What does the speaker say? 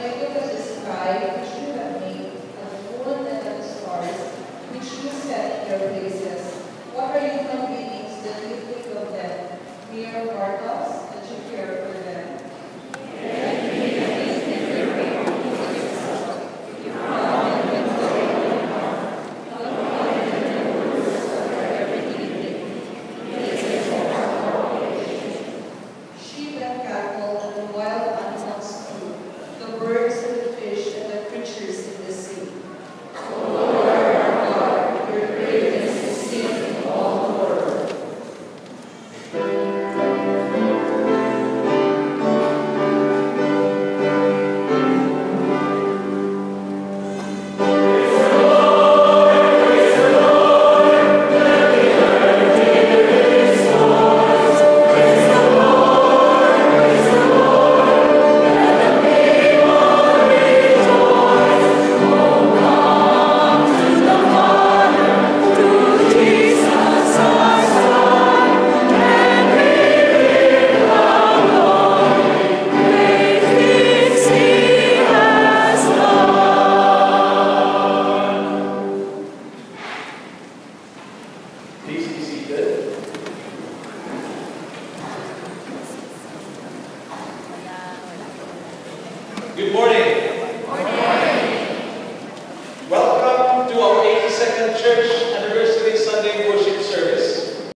I look at the sky, which you have made, at the moon and at the stars, which you set in their places. What are human beings that you think of them? Mere mortals that you care for them? Sheep and cattle and the wild animals too, the birds and the fish and the creatures in the sea. O Lord our God, your greatness is seen in all the world. Please be seated. Good morning.